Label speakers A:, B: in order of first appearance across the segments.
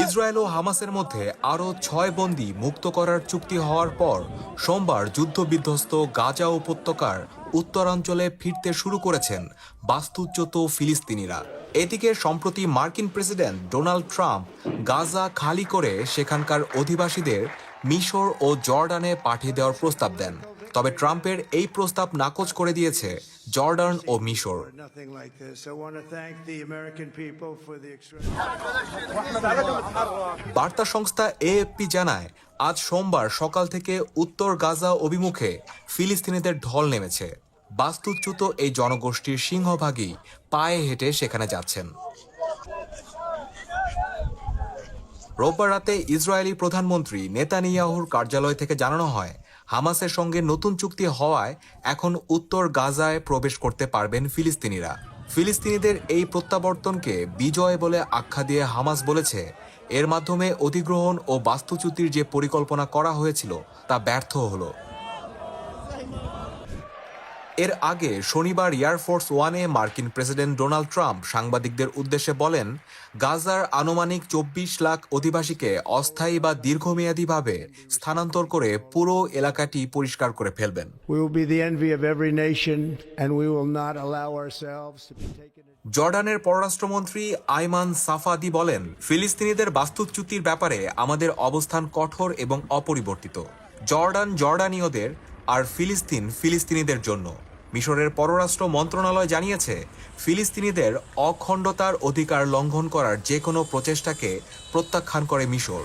A: Israel ও হামাসের মধ্যে আরও ৬ বন্দী মুক্ত করার চুক্তি হওয়ার পর সোমবার যুদ্ধবিধ্বস্ত গাজা উপত্যকার উত্তরাঞ্চলে ফিরতে শুরু করেছেন বাস্তুচ্যুত ফিলিস্তিনিরা। এদিকে সম্প্রতি মার্কিন প্রেসিডেন্ট ডোনাল্ড ট্রাম্প গাজা খালি করে সেখানকার অধিবাসীদের মিশর ও জর্ডানে পাঠিয়ে দেওয়ার প্রস্তাব দেন। তবে ট্রাম্পের এই প্রস্তাব নাকচ করে দিয়েছে জর্ডান ও মিশর। বার্তা সংস্থা এএফপি জানায়, আজ সোমবার সকাল থেকে উত্তর গাজা অভিমুখে ফিলিস্তিনিদের ঢল নেমেছে। বাস্তুচ্যুত এই জনগোষ্ঠীর সিংহভাগই পায়ে হেঁটে সেখানে যাচ্ছেন। রোববার রাতে ইসরায়েলি প্রধানমন্ত্রী নেতানিয়াহুর কার্যালয় থেকে জানানো হয়, হামাসের সঙ্গে নতুন চুক্তি হওয়ায় এখন উত্তর গাজায় প্রবেশ করতে পারবেন ফিলিস্তিনিরা। ফিলিস্তিনিদের এই প্রত্যাবর্তনকে বিজয় বলে আখ্যা দিয়ে হামাস বলেছে, এর মাধ্যমে অধিগ্রহণ ও বাস্তুচ্যুতির যে পরিকল্পনা করা হয়েছিল তা ব্যর্থ হলো। এর আগে শনিবার এয়ারফোর্স ওয়ানে মার্কিন প্রেসিডেন্ট ডোনাল্ড ট্রাম্প সাংবাদিকদের উদ্দেশ্যে বলেন, গাজার আনুমানিক ২৪ লাখ অধিবাসীকে অস্থায়ী বা দীর্ঘমেয়াদীভাবে স্থানান্তর করে পুরো এলাকাটি পরিষ্কার করে ফেলবেন। জর্ডানের পররাষ্ট্রমন্ত্রী আইমান সাফাদি বলেন, ফিলিস্তিনিদের বাস্তুচ্যুতির ব্যাপারে আমাদের অবস্থান কঠোর এবং অপরিবর্তিত। জর্ডান জর্ডানীয়দের আর ফিলিস্তিন ফিলিস্তিনিদের জন্য। মিশরের পররাষ্ট্র মন্ত্রণালয় জানিয়েছে, ফিলিস্তিনিদের অখণ্ডতার অধিকার লঙ্ঘন করার যে কোনো প্রচেষ্টাকে প্রত্যাখ্যান করে মিশর।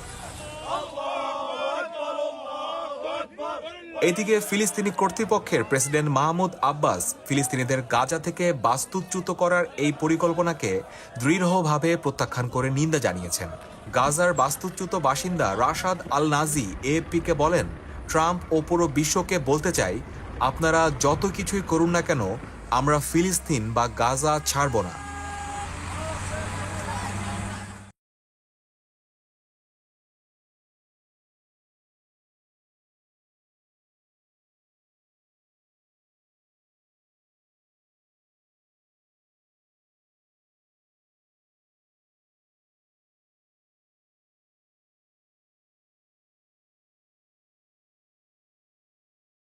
A: এদিকে ফিলিস্তিনি কর্তৃপক্ষের প্রেসিডেন্ট মাহমুদ আব্বাস ফিলিস্তিনিদের গাজা থেকে বাস্তুচ্যুত করার এই পরিকল্পনাকে দৃঢ়ভাবে প্রত্যাখ্যান করে নিন্দা জানিয়েছেন। গাজার বাস্তুচ্যুত বাসিন্দা রাশাদ আল নাজি এএফপিকে বলেন, ট্রাম্প ও পুরো বিশ্বকে বলতে চাই, আপনারা যত কিছুই করুন না কেন, আমরা ফিলিস্তিন বা গাজা ছাড়ব না।